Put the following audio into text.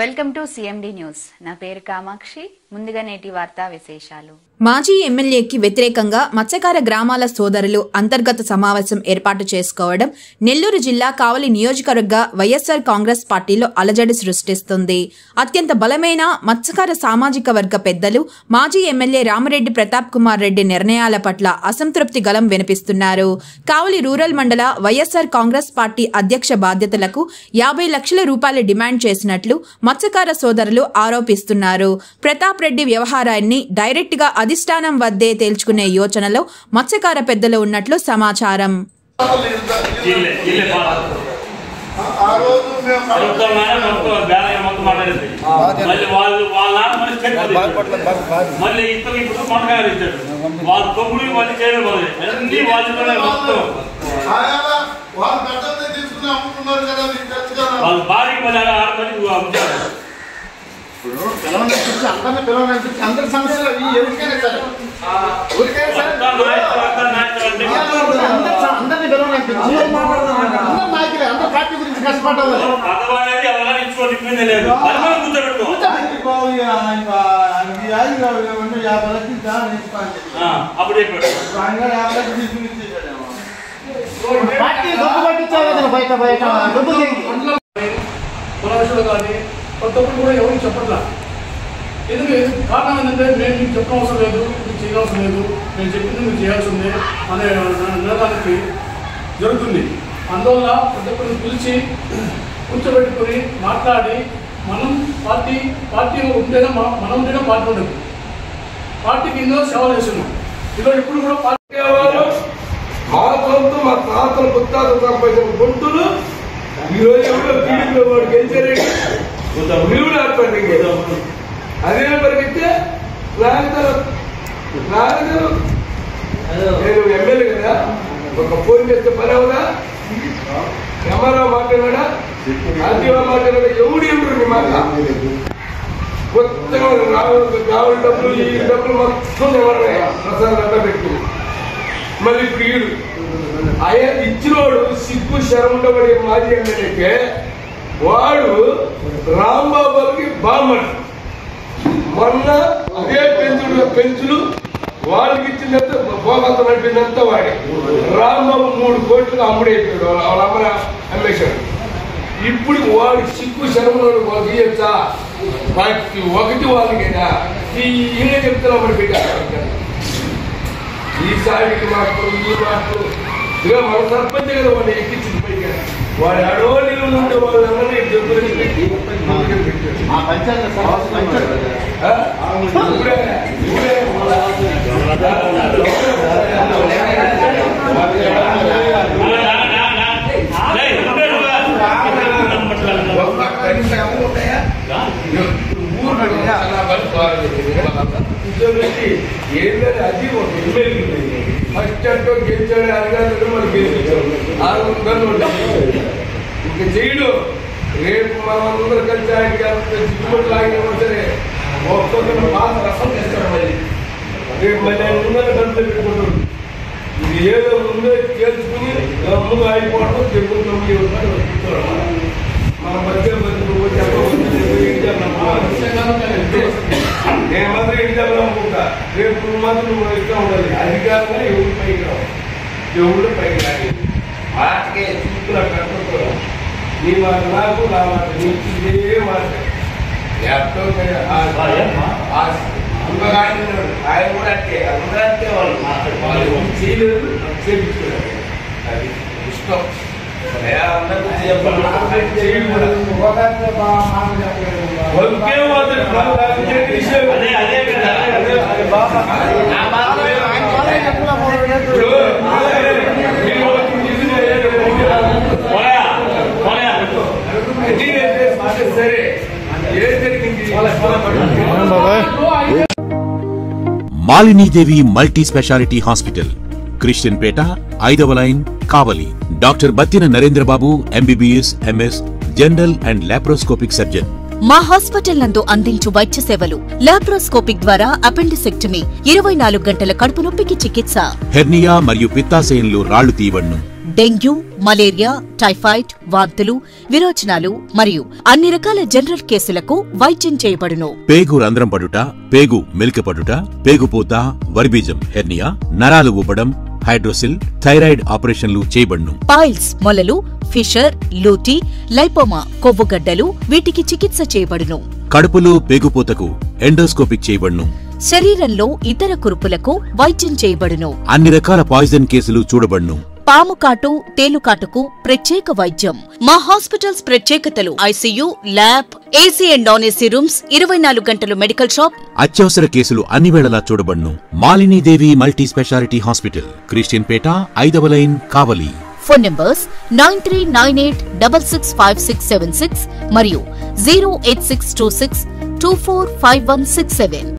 Welcome to CMD news. నా పేరు కామాక్షి. ముందుగా నేటి వార్తా విశేషాలు. మాజీ ఎమ్మెల్యేకి వ్యతిరేకంగా మత్స్యకార గ్రామాల సోదరులు అంతర్గత సమావేశం ఏర్పాటు చేసుకోవడం నెల్లూరు జిల్లా కావలి నియోజకవర్గ వైఎస్ఆర్ కాంగ్రెస్ పార్టీలో అలజడి సృష్టిస్తుంది. అత్యంత బలమైన మత్స్యకార సామాజిక వర్గ పెద్దలు మాజీ ఎమ్మెల్యే రామిరెడ్డి ప్రతాప్ కుమార్ రెడ్డి నిర్ణయాల పట్ల అసంతృప్తి గళం వినిపిస్తున్నారు. కావలి రూరల్ మండల వైఎస్ఆర్ కాంగ్రెస్ పార్టీ అధ్యక్ష బాధ్యతలకు 50 లక్షల రూపాయలు డిమాండ్ చేసినట్లు మత్స్యకార సోదరులు ఆరోపిస్తున్నారు. ప్రతాప్ రెడ్డి వ్యవహారాన్ని డైరెక్ట్ గా అధిష్టానం వద్దే తేల్చుకునే యోచనలో మత్స్యకార పెద్దలు ఉన్నట్లు సమాచారం. అందరి సమస్యలు ఎవరికైనా సరే అందరినీ పిలవనిపించి అందరు నాయకులే అందరు పార్టీ గురించి కష్టపడ్డారు. పార్టీ డబ్బు పట్టించాలి బయట బయట డబ్బు పురాషులు కానీ కొత్తప్పుడు కూడా ఎవరికి చెప్పట్లా. ఎందుకు కారణం ఏంటంటే నేను మీకు చెప్పనవసరం లేదు, మీకు చేయవలసిన లేదు, నేను చెప్పింది మీరు చేయాల్సిందే అనే నిర్ణయానికి జరుగుతుంది. అందువల్ల ప్రతి ఒక్కరిని పిలిచి కూర్చోబెట్టుకొని మాట్లాడి మనం పార్టీ ఉంటేనే మనం ఉంటేనే పార్టీ ఉండదు. పార్టీకి ఎన్నో సేవలు చేస్తున్నాం. ఈరోజు ఇప్పుడు కూడా పార్టీ మా ప్రభుత్వం మా తాతలు పుత్తాతలు సంపాదించిన గుంటులు ఈరోజు ఎవరో టీడీపీలో వాడు గెలిచారండి విలువలు ఆడుకోండి. అదే పరిగెత్తే నాయకులు నేను ఎమ్మెల్యే కదా, ఒక ఫోన్ చేస్తే పని అవుదా, ఎంఆర్ఓ మాట్లాడా, ఆర్టీఓ మాట్లాడా, ఎవరు నీ మాట కొత్తగా రావుల డబ్బులు ఈ డబ్బులు మొత్తం ఎవరైనా ప్రసాదంగా పెట్టుకుంది. మళ్ళీ ఇప్పుడు ఈడు అయ్యా ఇచ్చినోడు సిగ్గు శరముండబడి మాజీ ఎమ్మెల్యేకే వాడు రాంబాబుకి బామ్మడు. మొన్న అదే పెంచులు వాళ్ళకి ఇచ్చినంత భోగంత నడిపిందంతా వాడి. రాంబాబు 3 కోట్లు అమ్ముడైపోయాడు, వాళ్ళ అమ్మని అమ్మేశాడు. ఇప్పుడు వాడు సిగ్గు శరముడు వాళ్ళకి ఇయ్యచ్చా, ఒకటి వాళ్ళకైనా ఈయన చెప్తున్నా మరి పెట్టారు. ఈసారికి మాత్రం ఈ మాటలు ఇక మన సర్పంచ్ కదా వాడిని ఎక్కించింది పైగా వాడు అడవులు ఉండే వాళ్ళందరినీ ఏంటంటే అది ఒక ఎమ్మెల్యే ఫస్ట్ అంటూ గెలిచాడు, అధికారులు మనం గెలిపించాడు, 600 ఇంకా చేయడు. రేపు మనం అందరూ కలిసి ఆయనకి అంత జిగుబడి లాగినా సరే ఒక్కొక్కరు బాధ రసం చేస్తాడు. మళ్ళీ రేపు మళ్ళీ ఆయన ముందర గంటలు పెట్టుకుంటాడు. ఇది ఏదో ముందే తేల్చుకుని ముందు ఆగిపోవడం చెప్పుకుంటాం. మన మధ్య నేను మాత్రం ఎగ్జామ్ అనుకుంటా. రేపు నువ్వు మాత్రం నువ్వు ఇష్టం ఉండాలి. అధికారంగా ఎవరు పైకి రావు, ఎవరు పైకి రాలి మాటకే చూపులా కట్టుకో. నీ మాట నాకు, నా మాట నీకు, ఇదే మాట ల్యాప్టాప్ ఆయన కూడా అంటే అందరూ అంటే వాళ్ళు చేయలేదు, చేయించుకున్నారు. అది ఇష్టం. Malinidevi multi specialty hospital, Christian Peta, 5వ line, Kavali. Doctor Battina Narendrababu, MBBS, MS, general and laparoscopic surgeon. మా హాస్పిటల్ నందు అందించు వైద్య సేవలు: లాప్రోస్కోపిక్ ద్వారా అపెండిసెక్టమీ, 24 గంటల కడుపు నొప్పికి చికిత్స, హెర్నియా మరియు పిత్తాశయంలో రాళ్లు తీయవన్ను, డెంగ్యూ, మలేరియా, టైఫాయిడ్, వాంతులు, విరోచనాలు మరియు అన్ని రకాల జనరల్ కేసులకు వైద్యం చేయబడును. పేగు రంధ్రం పడుట, పేగు మెలికపడుట, పేగుపూత, వర్బీజం, హెర్నియా, నరాలు ఊపడం, హైడ్రోసిల్, థైరాయిడ్ ఆపరేషన్లు చేయబడును. పైల్స్, మొలలు, ఫిషర్, లూటీ, లైపోమా, కొవ్వుగడ్డలు వీటికి చికిత్స చేయబడును. కడుపులో పేగుపూతకు ఎండోస్కోపిక్ చేయబడును. శరీరంలో ఇతర కురుపులకు వైద్యం చేయబడును. అన్ని రకాల పాయిజన్ కేసులు చూడబడును. పాము కాటు, తేలుకాటుకు ప్రత్యేక వైద్యం. మా హాస్పిటల్స్ ప్రత్యేకతలు: ICU, lab, AC and non AC rooms, 24 గంటలు మెడికల్ షాప్. అత్యవసర కేసులు అన్ని వేళలా చూడబడును. Malinidevi multi specialty hospital, Christian Peta, 5వ లైన్, కావలి. ఫోన్ నంబర్స్ 9398665676 మరియు 08626245167.